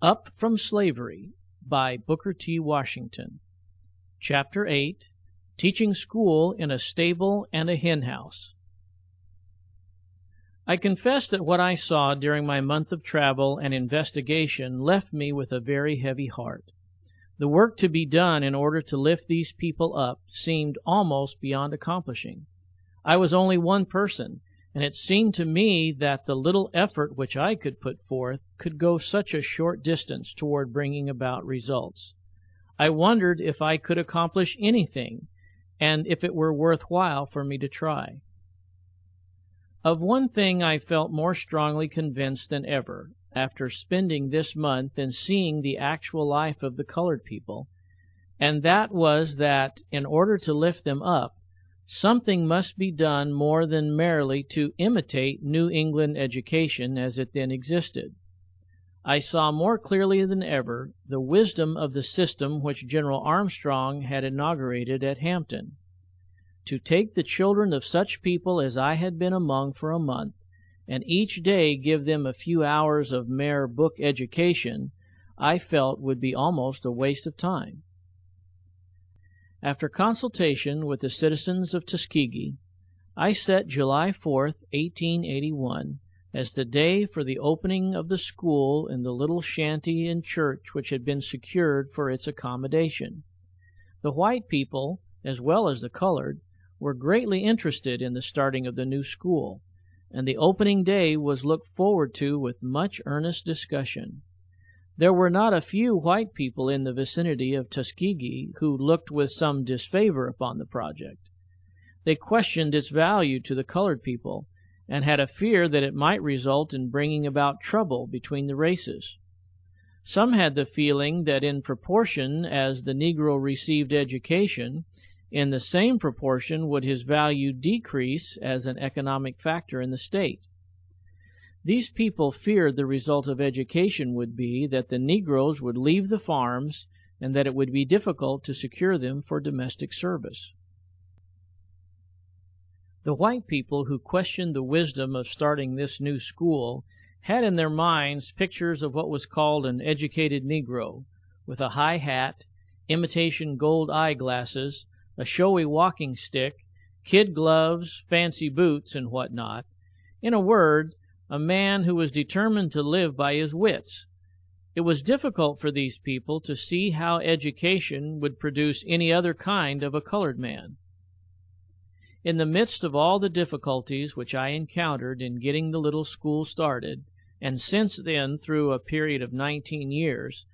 Up from Slavery by Booker T. Washington. Chapter 8, Teaching School in a Stable and a Hen House. I confess that what I saw during my month of travel and investigation left me with a very heavy heart. The work to be done in order to lift these people up seemed almost beyond accomplishing. I was only one person, and it seemed to me that the little effort which I could put forth could go such a short distance toward bringing about results. I wondered if I could accomplish anything, and if it were worthwhile for me to try. Of one thing I felt more strongly convinced than ever, after spending this month and seeing the actual life of the colored people, and that was that, in order to lift them up, something must be done more than merely to imitate New England education as it then existed. I saw more clearly than ever the wisdom of the system which General Armstrong had inaugurated at Hampton. To take the children of such people as I had been among for a month, and each day give them a few hours of mere book education, I felt would be almost a waste of time. After consultation with the citizens of Tuskegee, I set July 4th, 1881, as the day for the opening of the school in the little shanty and church which had been secured for its accommodation. The white people, as well as the colored, were greatly interested in the starting of the new school, and the opening day was looked forward to with much earnest discussion. There were not a few white people in the vicinity of Tuskegee who looked with some disfavor upon the project. They questioned its value to the colored people, and had a fear that it might result in bringing about trouble between the races. Some had the feeling that in proportion as the Negro received education, in the same proportion would his value decrease as an economic factor in the state. These people feared the result of education would be that the Negroes would leave the farms and that it would be difficult to secure them for domestic service. The white people who questioned the wisdom of starting this new school had in their minds pictures of what was called an educated Negro, with a high hat, imitation gold eyeglasses, a showy walking stick, kid gloves, fancy boots, and what not. In a word, a man who was determined to live by his wits. It was difficult for these people to see how education would produce any other kind of a colored man. In the midst of all the difficulties which I encountered in getting the little school started, and since then through a period of 19 years,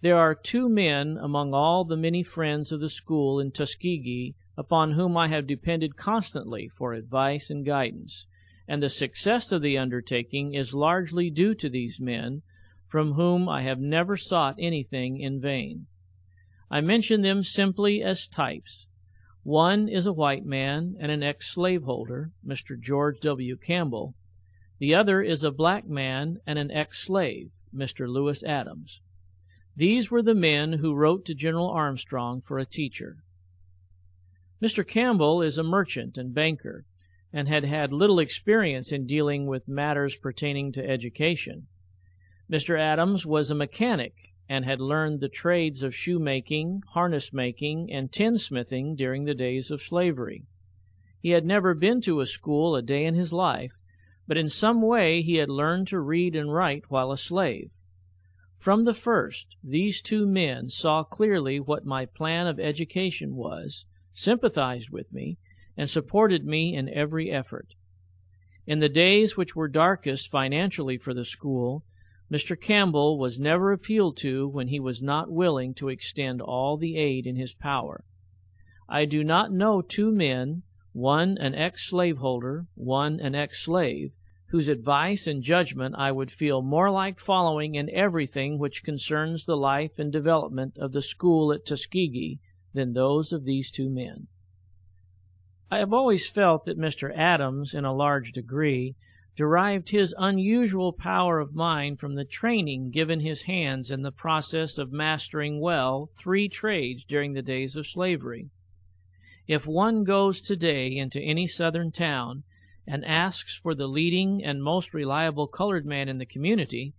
there are two men among all the many friends of the school in Tuskegee upon whom I have depended constantly for advice and guidance, and the success of the undertaking is largely due to these men, from whom I have never sought anything in vain. I mention them simply as types. One is a white man and an ex-slaveholder, Mr. George W. Campbell. The other is a black man and an ex-slave, Mr. Lewis Adams. These were the men who wrote to General Armstrong for a teacher. Mr. Campbell is a merchant and banker, and had had little experience in dealing with matters pertaining to education. Mr. Adams was a mechanic, and had learned the trades of shoemaking, harness-making, and tinsmithing during the days of slavery. He had never been to a school a day in his life, but in some way he had learned to read and write while a slave. From the first, these two men saw clearly what my plan of education was, sympathized with me, and supported me in every effort. In the days which were darkest financially for the school, Mr. Campbell was never appealed to when he was not willing to extend all the aid in his power. I do not know two men, one an ex-slaveholder, one an ex-slave, whose advice and judgment I would feel more like following in everything which concerns the life and development of the school at Tuskegee than those of these two men. I have always felt that Mr. Adams, in a large degree, derived his unusual power of mind from the training given his hands in the process of mastering well 3 trades during the days of slavery. If one goes today into any Southern town and asks for the leading and most reliable colored man in the community,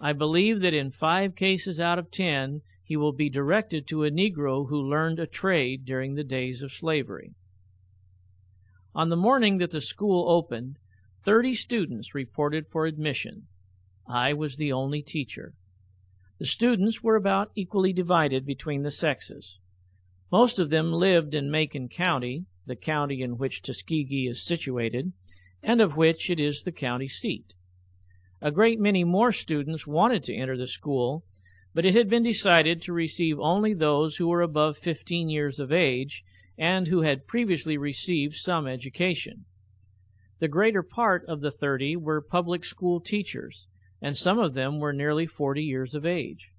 I believe that in 5 cases out of 10, he will be directed to a Negro who learned a trade during the days of slavery. On the morning that the school opened, 30 students reported for admission. I was the only teacher. The students were about equally divided between the sexes. Most of them lived in Macon County, the county in which Tuskegee is situated, and of which it is the county seat. A great many more students wanted to enter the school, but it had been decided to receive only those who were above 15 years of age and who had previously received some education. The greater part of the 30 were public school teachers, and some of them were nearly 40 years of age.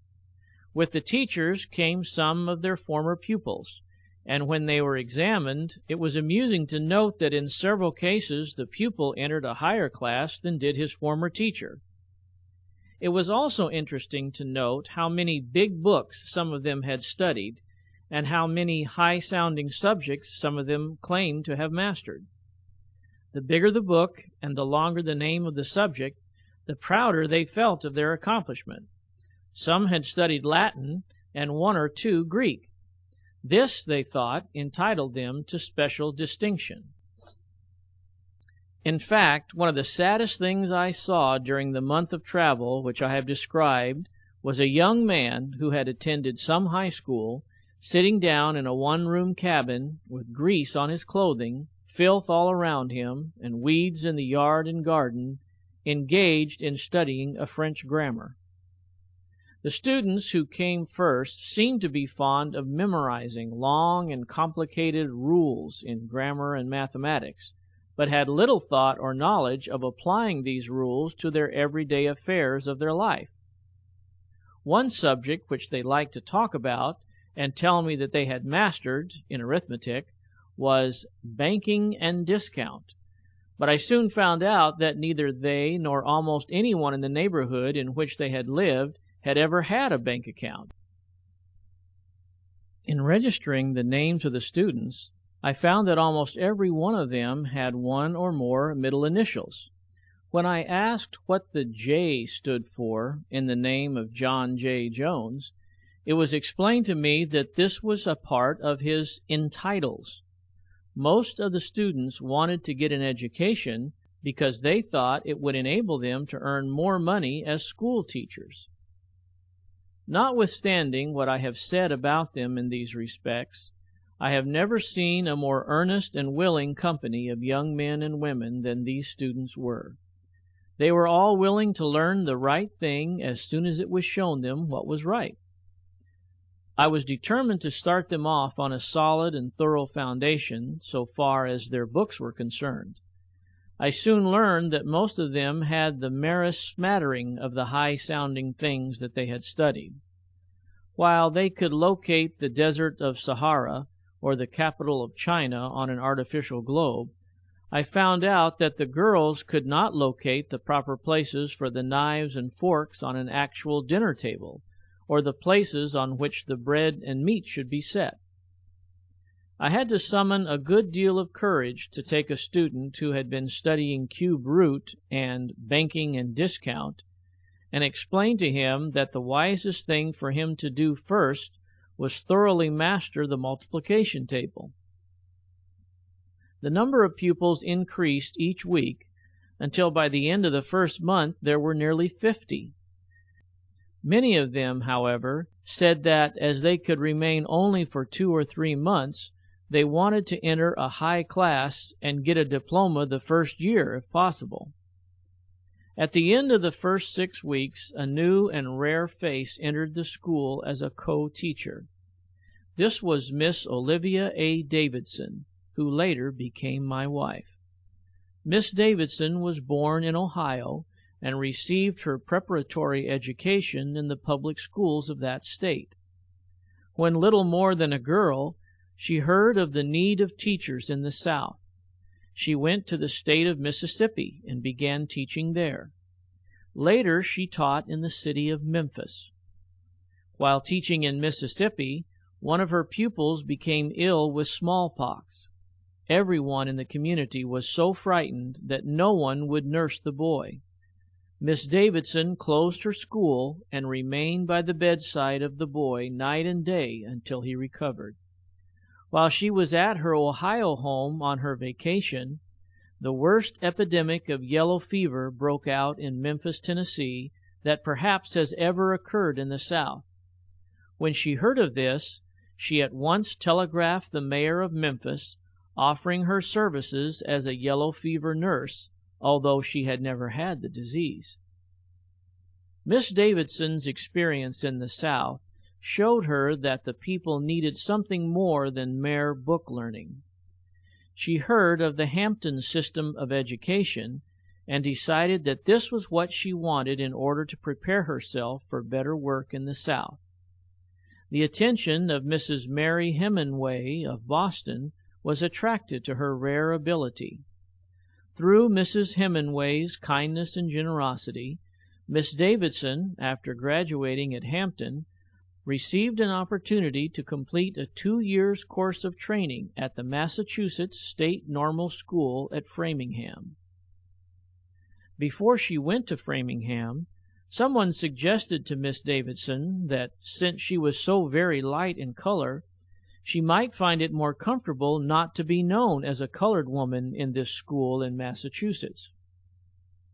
With the teachers came some of their former pupils, and when they were examined, it was amusing to note that in several cases the pupil entered a higher class than did his former teacher. It was also interesting to note how many big books some of them had studied, and how many high-sounding subjects some of them claimed to have mastered. The bigger the book and the longer the name of the subject, the prouder they felt of their accomplishment. Some had studied Latin and 1 or 2 Greek. This, they thought, entitled them to special distinction. In fact, one of the saddest things I saw during the month of travel which I have described was a young man who had attended some high school, sitting down in a one-room cabin with grease on his clothing, filth all around him, and weeds in the yard and garden, engaged in studying a French grammar. The students who came first seemed to be fond of memorizing long and complicated rules in grammar and mathematics, but had little thought or knowledge of applying these rules to their everyday affairs of their life. One subject which they liked to talk about and tell me that they had mastered in arithmetic was banking and discount, but I soon found out that neither they nor almost anyone in the neighborhood in which they had lived had ever had a bank account. In registering the names of the students, I found that almost every one of them had 1 or more middle initials. When I asked what the J stood for in the name of John J. Jones, it was explained to me that this was a part of his entitles. Most of the students wanted to get an education because they thought it would enable them to earn more money as school teachers. Notwithstanding what I have said about them in these respects, I have never seen a more earnest and willing company of young men and women than these students were. They were all willing to learn the right thing as soon as it was shown them what was right. I was determined to start them off on a solid and thorough foundation so far as their books were concerned. I soon learned that most of them had the merest smattering of the high-sounding things that they had studied. While they could locate the desert of Sahara or the capital of China on an artificial globe, I found out that the girls could not locate the proper places for the knives and forks on an actual dinner table, or the places on which the bread and meat should be set. I had to summon a good deal of courage to take a student who had been studying cube root and banking and discount, and explain to him that the wisest thing for him to do first was thoroughly master the multiplication table. The number of pupils increased each week until by the end of the first month there were nearly 50. Many of them, however, said that as they could remain only for 2 or 3 months, they wanted to enter a high class and get a diploma the first year if possible. At the end of the first 6 weeks, a new and rare face entered the school as a co-teacher. This was Miss Olivia A. Davidson, who later became my wife. Miss Davidson was born in Ohio and received her preparatory education in the public schools of that state. When little more than a girl, she heard of the need of teachers in the South. She went to the state of Mississippi and began teaching there. Later, she taught in the city of Memphis. While teaching in Mississippi, one of her pupils became ill with smallpox. Everyone in the community was so frightened that no one would nurse the boy. Miss Davidson closed her school and remained by the bedside of the boy night and day until he recovered. While she was at her Ohio home on her vacation, the worst epidemic of yellow fever broke out in Memphis, Tennessee, that perhaps has ever occurred in the South. When she heard of this, she at once telegraphed the mayor of Memphis, offering her services as a yellow fever nurse, although she had never had the disease. Miss Davidson's experience in the South showed her that the people needed something more than mere book learning. She heard of the Hampton system of education and decided that this was what she wanted in order to prepare herself for better work in the South. The attention of Mrs. Mary Hemingway of Boston was attracted to her rare ability. Through Mrs. Hemingway's kindness and generosity, Miss Davidson, after graduating at Hampton, received an opportunity to complete a 2 years course of training at the Massachusetts State Normal School at Framingham. Before she went to Framingham, someone suggested to Miss Davidson that since she was so very light in color, she might find it more comfortable not to be known as a colored woman in this school in Massachusetts.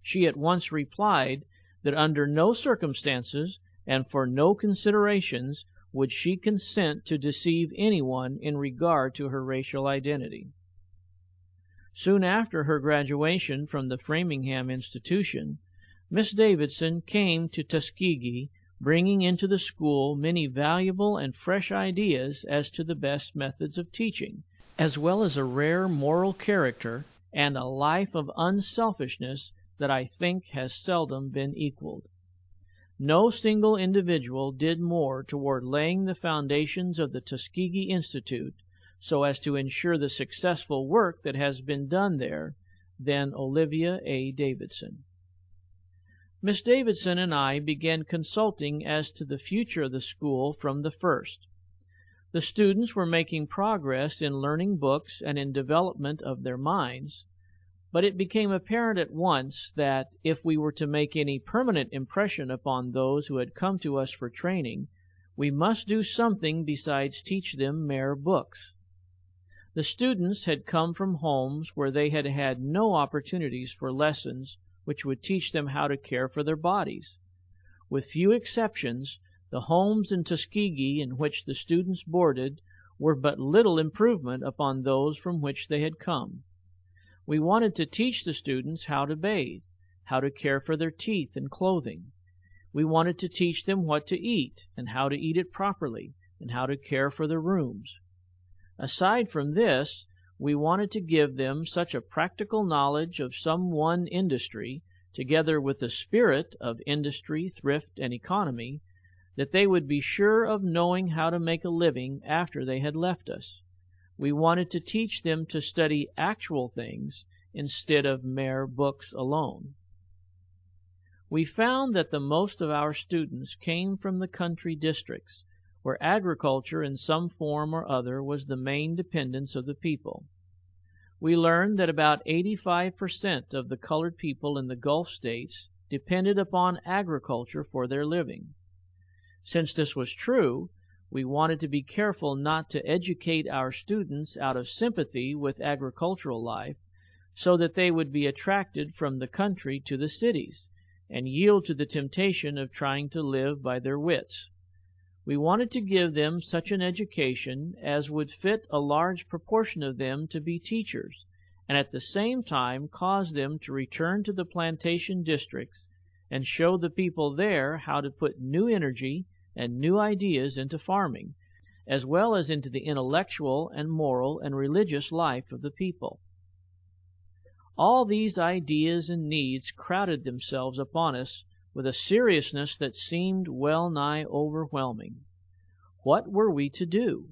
She at once replied that under no circumstances and for no considerations would she consent to deceive anyone in regard to her racial identity. Soon after her graduation from the Framingham institution, Miss Davidson came to Tuskegee, bringing into the school many valuable and fresh ideas as to the best methods of teaching, as well as a rare moral character and a life of unselfishness that I think has seldom been equaled. No single individual did more toward laying the foundations of the Tuskegee Institute so as to ensure the successful work that has been done there than Olivia A. Davidson. Miss Davidson and I began consulting as to the future of the school from the first. The students were making progress in learning books and in development of their minds, but it became apparent at once that if we were to make any permanent impression upon those who had come to us for training, we must do something besides teach them mere books. The students had come from homes where they had had no opportunities for lessons which would teach them how to care for their bodies. With few exceptions, the homes in Tuskegee in which the students boarded were but little improvement upon those from which they had come. We wanted to teach the students how to bathe, how to care for their teeth and clothing. We wanted to teach them what to eat and how to eat it properly and how to care for their rooms. Aside from this, we wanted to give them such a practical knowledge of some one industry, together with the spirit of industry, thrift, and economy, that they would be sure of knowing how to make a living after they had left us. We wanted to teach them to study actual things instead of mere books alone. We found that the most of our students came from the country districts, where agriculture in some form or other was the main dependence of the people. We learned that about 85% of the colored people in the Gulf states depended upon agriculture for their living. Since this was true, we wanted to be careful not to educate our students out of sympathy with agricultural life, so that they would be attracted from the country to the cities, and yield to the temptation of trying to live by their wits. We wanted to give them such an education as would fit a large proportion of them to be teachers, and at the same time cause them to return to the plantation districts and show the people there how to put new energy and new ideas into farming, as well as into the intellectual and moral and religious life of the people. All these ideas and needs crowded themselves upon us with a seriousness that seemed well nigh overwhelming. What were we to do?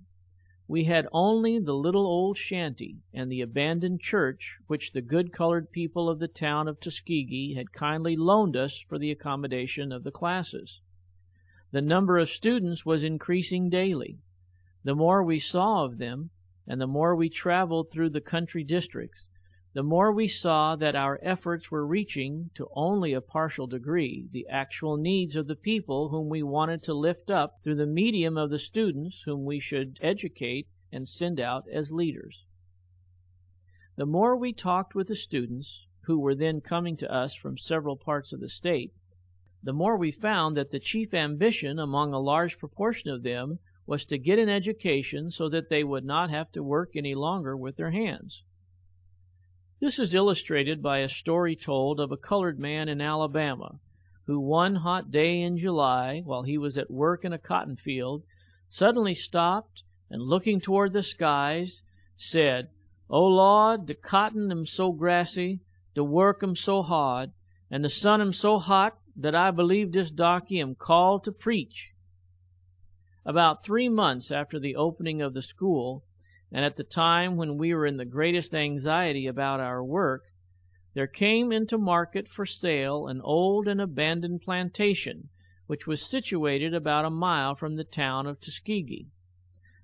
We had only the little old shanty and the abandoned church which the good colored people of the town of Tuskegee had kindly loaned us for the accommodation of the classes. The number of students was increasing daily. The more we saw of them, and the more we traveled through the country districts, the more we saw that our efforts were reaching, to only a partial degree, the actual needs of the people whom we wanted to lift up through the medium of the students whom we should educate and send out as leaders. The more we talked with the students, who were then coming to us from several parts of the state, the more we found that the chief ambition among a large proportion of them was to get an education so that they would not have to work any longer with their hands. This is illustrated by a story told of a colored man in Alabama who one hot day in July, while he was at work in a cotton field, suddenly stopped and, looking toward the skies, said, "Oh Lord, the cotton am so grassy, the work am so hard, and the sun am so hot that I believe this darky am called to preach." About 3 months after the opening of the school, and at the time when we were in the greatest anxiety about our work, there came into market for sale an old and abandoned plantation which was situated about a mile from the town of Tuskegee.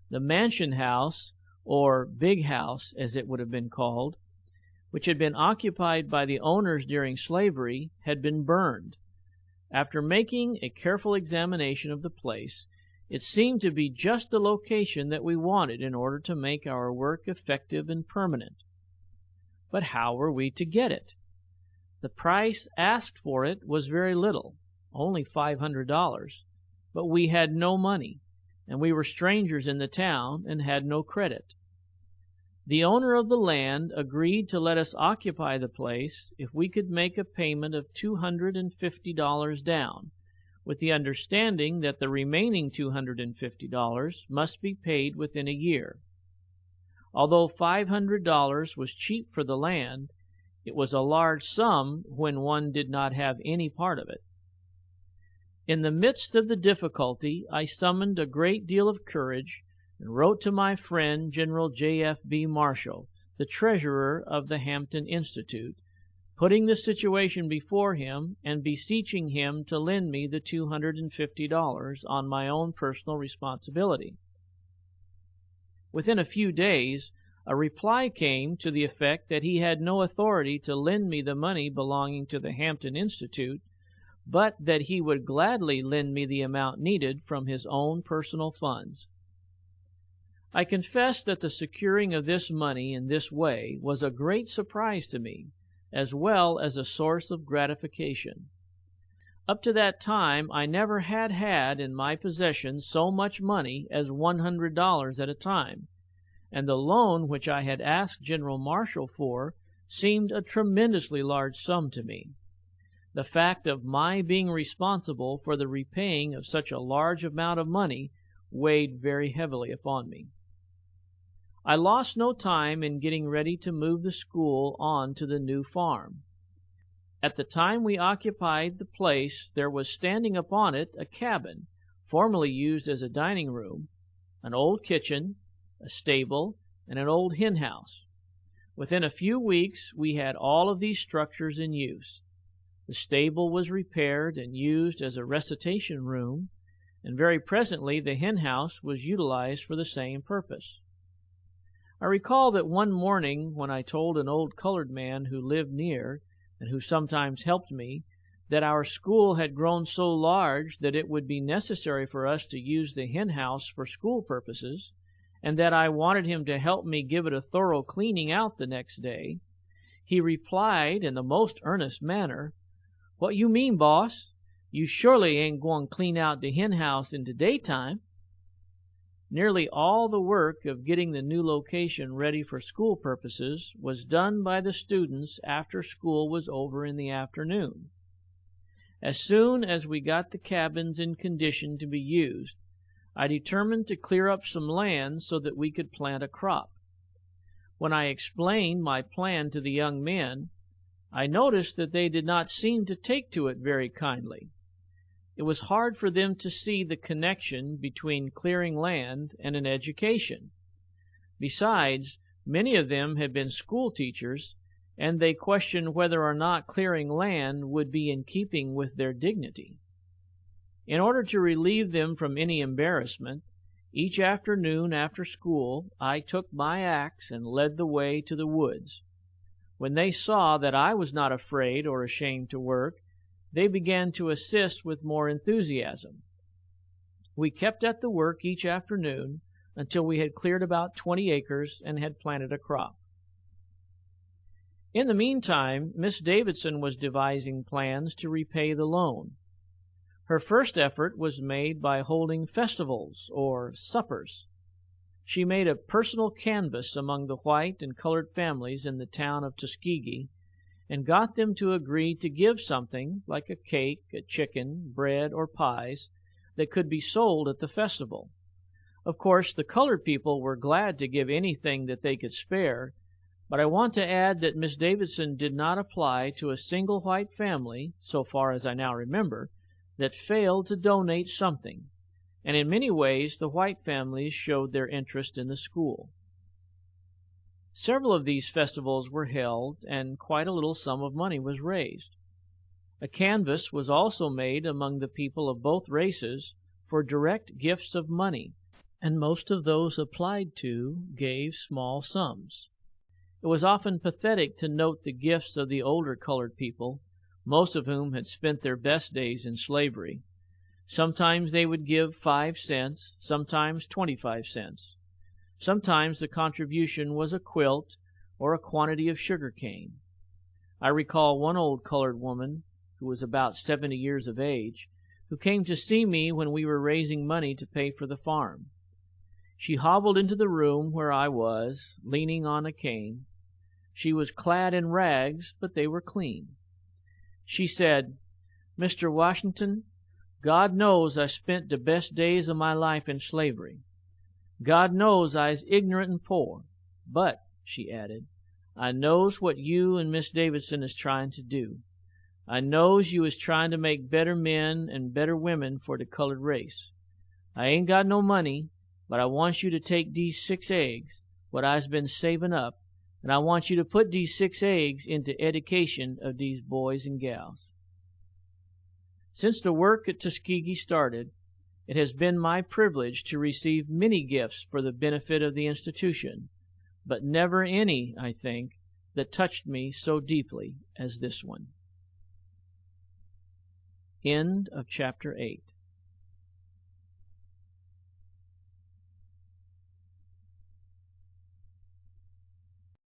The mansion house, or big house as it would have been called, which had been occupied by the owners during slavery, had been burned. After making a careful examination of the place, it seemed to be just the location that we wanted in order to make our work effective and permanent. But how were we to get it? The price asked for it was very little, only $500, but we had no money, and we were strangers in the town and had no credit. The owner of the land agreed to let us occupy the place if we could make a payment of $250 down, with the understanding that the remaining $250 must be paid within a year. Although $500 was cheap for the land, it was a large sum when one did not have any part of it. In the midst of the difficulty, I summoned a great deal of courage and wrote to my friend General J.F.B. Marshall, the treasurer of the Hampton Institute, putting the situation before him and beseeching him to lend me the $250 on my own personal responsibility. Within a few days, a reply came to the effect that he had no authority to lend me the money belonging to the Hampton Institute, but that he would gladly lend me the amount needed from his own personal funds. I confess that the securing of this money in this way was a great surprise to me, as well as a source of gratification. Up to that time I never had in my possession so much money as $100 at a time, and the loan which I had asked General Marshall for seemed a tremendously large sum to me. The fact of my being responsible for the repaying of such a large amount of money weighed very heavily upon me. I lost no time in getting ready to move the school on to the new farm. At the time we occupied the place, there was standing upon it a cabin, formerly used as a dining room, an old kitchen, a stable, and an old hen house. Within a few weeks we had all of these structures in use. The stable was repaired and used as a recitation room, and very presently the hen house was utilized for the same purpose. I recall that one morning when I told an old colored man who lived near and who sometimes helped me that our school had grown so large that it would be necessary for us to use the hen house for school purposes, and that I wanted him to help me give it a thorough cleaning out the next day, he replied in the most earnest manner, "What you mean, boss? You surely ain't going to clean out the hen house in the daytime." Nearly all the work of getting the new location ready for school purposes was done by the students after school was over in the afternoon. As soon as we got the cabins in condition to be used, I determined to clear up some land so that we could plant a crop. When I explained my plan to the young men, I noticed that they did not seem to take to it very kindly. It was hard for them to see the connection between clearing land and an education. Besides, many of them had been school teachers, and they questioned whether or not clearing land would be in keeping with their dignity. In order to relieve them from any embarrassment, each afternoon after school I took my axe and led the way to the woods. When they saw that I was not afraid or ashamed to work, they began to assist with more enthusiasm. We kept at the work each afternoon until we had cleared about 20 acres and had planted a crop. In the meantime, Miss Davidson was devising plans to repay the loan. Her first effort was made by holding festivals or suppers. She made a personal canvass among the white and colored families in the town of Tuskegee and got them to agree to give something, like a cake, a chicken, bread, or pies, that could be sold at the festival. Of course, the colored people were glad to give anything that they could spare, but I want to add that Miss Davidson did not apply to a single white family, so far as I now remember, that failed to donate something, and in many ways the white families showed their interest in the school. Several of these festivals were held, and quite a little sum of money was raised. A canvass was also made among the people of both races for direct gifts of money, and most of those applied to gave small sums. It was often pathetic to note the gifts of the older colored people, most of whom had spent their best days in slavery. Sometimes they would give 5 cents, sometimes 25 cents. Sometimes the contribution was a quilt or a quantity of sugar cane. I recall one old colored woman, who was about 70 years of age, who came to see me when we were raising money to pay for the farm. She hobbled into the room where I was, leaning on a cane. She was clad in rags, but they were clean. She said, "Mr. Washington, God knows I spent the best days of my life in slavery. God knows I's ignorant and poor. But," she added, "I knows what you and Miss Davidson is trying to do. I knows you is trying to make better men and better women for the colored race. I ain't got no money, but I want you to take these 6 eggs, what I's been saving up, and I want you to put these 6 eggs into education of these boys and gals." Since the work at Tuskegee started, it has been my privilege to receive many gifts for the benefit of the institution, but never any, I think, that touched me so deeply as this one. End of Chapter 8.